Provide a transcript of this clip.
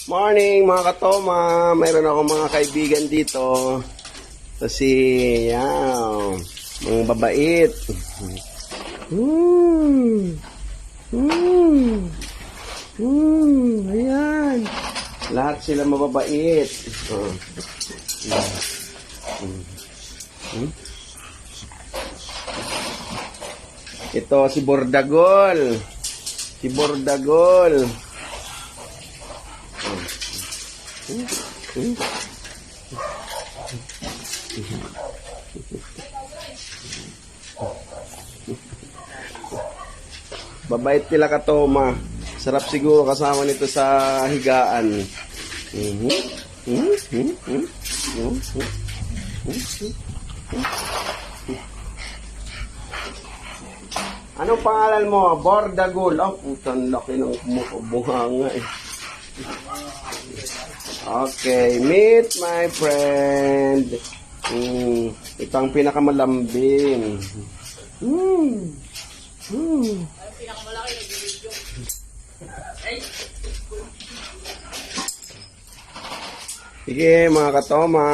Morning mga katoma, mayroon ako mga kaibigan dito. Kasi, yan, mga babait. Ayan. Lahat sila mababait. Ito si Bordagol. Si Bordagol. Babait nila katoma. Sarap siguro kasama nito sa higaan. Anong pangalan mo? Bordagol. Oh, putang laki ng bunganga eh. Okay, meet my friend. Ito ang pinakamalambing. Pinakamalaki nag-video. Sige mga katoma.